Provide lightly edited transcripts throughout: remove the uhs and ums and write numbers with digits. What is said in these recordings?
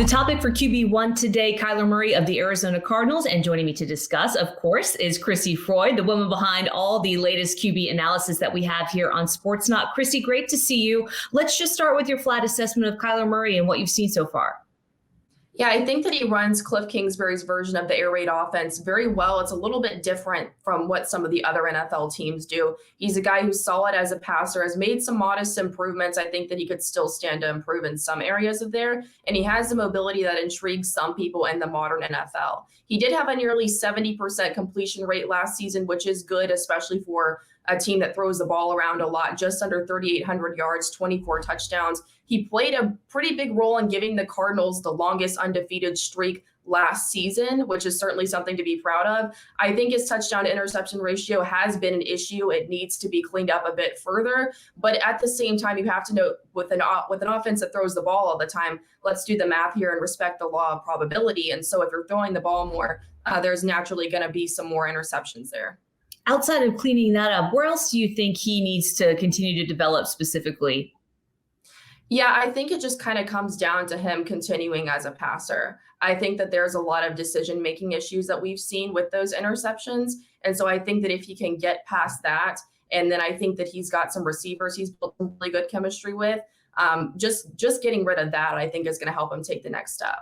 The topic for QB1 today, Kyler Murray of the Arizona Cardinals. And joining me to discuss, of course, is Chrissy Freud, the woman behind all the latest QB analysis that we have here on SportsNot. Chrissy, great to see you. Let's just start with your flat assessment of Kyler Murray and what you've seen so far. Yeah, I think that he runs Cliff Kingsbury's version of the air raid offense very well. It's a little bit different from what some of the other NFL teams do. He's a guy who's solid as a passer, has made some modest improvements. I think that he could still stand to improve in some areas of there. And he has the mobility that intrigues some people in the modern NFL. He did have a nearly 70% completion rate last season, which is good, especially for a team that throws the ball around a lot, just under 3,800 yards, 24 touchdowns. He played a pretty big role in giving the Cardinals the longest undefeated streak last season, which is certainly something to be proud of. I think his touchdown to interception ratio has been an issue. It needs to be cleaned up a bit further. But at the same time, you have to note with an offense that throws the ball all the time, let's do the math here and respect the law of probability. And so if you're throwing the ball more, there's naturally going to be some more interceptions there. Outside of cleaning that up, where else do you think he needs to continue to develop specifically? Yeah, I think it just kind of comes down to him continuing as a passer. I think that there's a lot of decision-making issues that we've seen with those interceptions. And so I think that if he can get past that, and then I think that he's got some receivers he's built some really good chemistry with, just getting rid of that, I think is going to help him take the next step.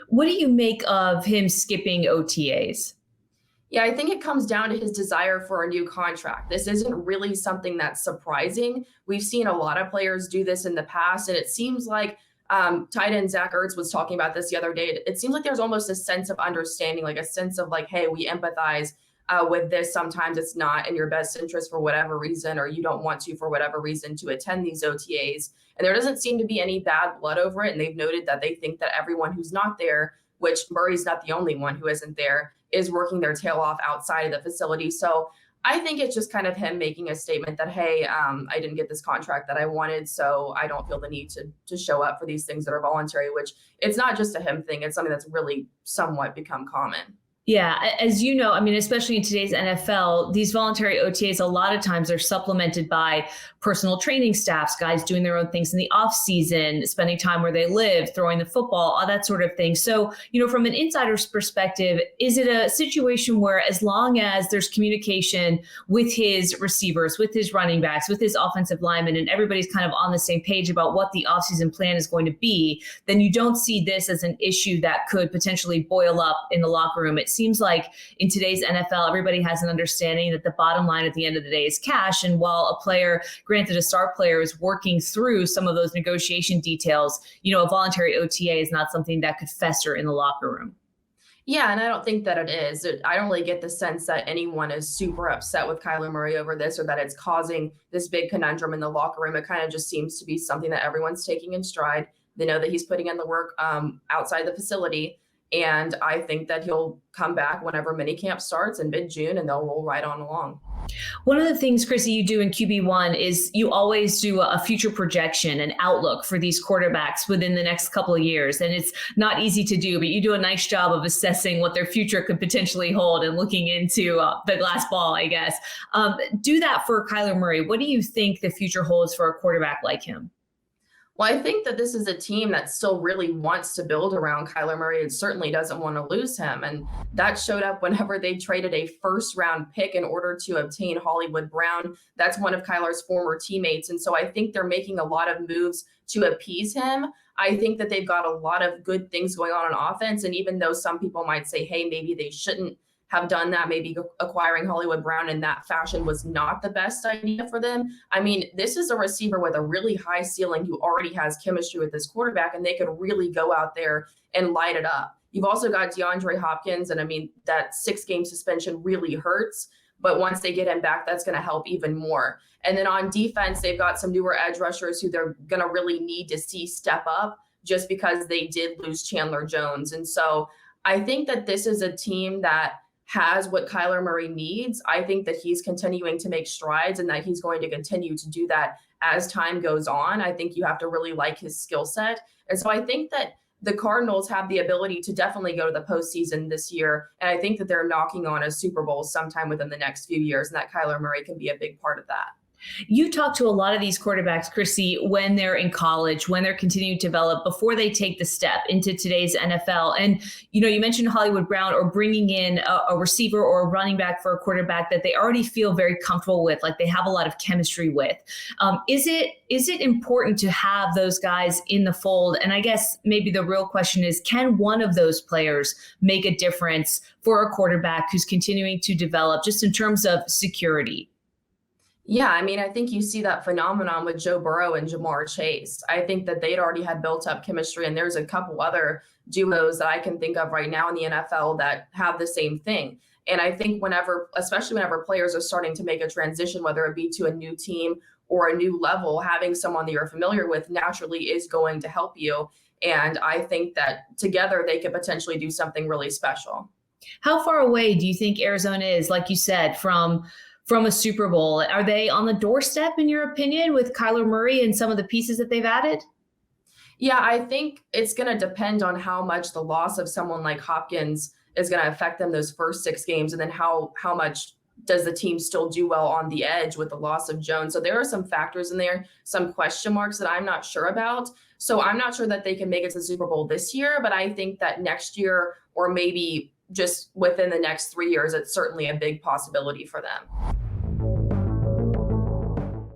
What do you make of him skipping OTAs? Yeah, I think it comes down to his desire for a new contract. This isn't really something that's surprising. We've seen a lot of players do this in the past, and it seems like tight end Zach Ertz was talking about this the other day. It seems like there's almost a sense of understanding, like a sense of like, hey, we empathize with this. Sometimes it's not in your best interest for whatever reason, or you don't want to, for whatever reason, to attend these OTAs. And there doesn't seem to be any bad blood over it. And they've noted that they think that everyone who's not there, which Murray's not the only one who isn't there, is working their tail off outside of the facility. So I think it's just kind of him making a statement that, hey, I didn't get this contract that I wanted, so I don't feel the need to show up for these things that are voluntary, which it's not just a him thing. It's something that's really somewhat become common. Yeah, as you know, I mean, especially in today's NFL, these voluntary OTAs, a lot of times are supplemented by personal training staffs, guys doing their own things in the off season, spending time where they live, throwing the football, all that sort of thing. So, from an insider's perspective, is it a situation where as long as there's communication with his receivers, with his running backs, with his offensive linemen, and everybody's kind of on the same page about what the offseason plan is going to be, then you don't see this as an issue that could potentially boil up in the locker room? It seems like in today's NFL, everybody has an understanding that the bottom line at the end of the day is cash. And while a player, granted a star player, is working through some of those negotiation details, a voluntary OTA is not something that could fester in the locker room. Yeah, and I don't think that it is. I don't really get the sense that anyone is super upset with Kyler Murray over this, or that it's causing this big conundrum in the locker room. It kind of just seems to be something that everyone's taking in stride. They know that he's putting in the work outside the facility. And I think that he'll come back whenever minicamp starts in mid-June, and they'll roll right on along. One of the things, Chrissy, you do in QB1 is you always do a future projection, an outlook for these quarterbacks within the next couple of years. And it's not easy to do, but you do a nice job of assessing what their future could potentially hold and looking into the glass ball, I guess. Do that for Kyler Murray. What do you think the future holds for a quarterback like him? Well, I think that this is a team that still really wants to build around Kyler Murray. It certainly doesn't want to lose him. And that showed up whenever they traded a first-round pick in order to obtain Hollywood Brown. That's one of Kyler's former teammates. And so I think they're making a lot of moves to appease him. I think that they've got a lot of good things going on offense. And even though some people might say, hey, maybe they shouldn't have done that, maybe acquiring Hollywood Brown in that fashion was not the best idea for them. I mean, this is a receiver with a really high ceiling who already has chemistry with this quarterback, and they could really go out there and light it up. You've also got DeAndre Hopkins, and I mean, that 6-game suspension really hurts, but once they get him back, that's going to help even more. And then on defense, they've got some newer edge rushers who they're going to really need to see step up, just because they did lose Chandler Jones. And so I think that this is a team that has what Kyler Murray needs. I think that he's continuing to make strides, and that he's going to continue to do that as time goes on. I think you have to really like his skill set. And so I think that the Cardinals have the ability to definitely go to the postseason this year. And I think that they're knocking on a Super Bowl sometime within the next few years, and that Kyler Murray can be a big part of that. You talk to a lot of these quarterbacks, Chrissy, when they're in college, when they're continuing to develop before they take the step into today's NFL. And, you mentioned Hollywood Brown or bringing in a receiver or a running back for a quarterback that they already feel very comfortable with, like they have a lot of chemistry with. Is it important to have those guys in the fold? And I guess maybe the real question is, can one of those players make a difference for a quarterback who's continuing to develop just in terms of security? Yeah, I mean, I think you see that phenomenon with Joe Burrow and Jamar Chase. I think that they'd already had built up chemistry, and there's a couple other duos that I can think of right now in the NFL that have the same thing. And I think especially whenever players are starting to make a transition, whether it be to a new team or a new level, having someone that you're familiar with naturally is going to help you. And I think that together they could potentially do something really special. How far away do you think Arizona is, like you said, from a Super Bowl? Are they on the doorstep, in your opinion, with Kyler Murray and some of the pieces that they've added? Yeah, I think it's going to depend on how much the loss of someone like Hopkins is going to affect them those first 6 games, and then how much does the team still do well on the edge with the loss of Jones. So there are some factors in there, some question marks that I'm not sure about. So I'm not sure that they can make it to the Super Bowl this year, but I think that next year, or maybe just within the next 3 years, it's certainly a big possibility for them.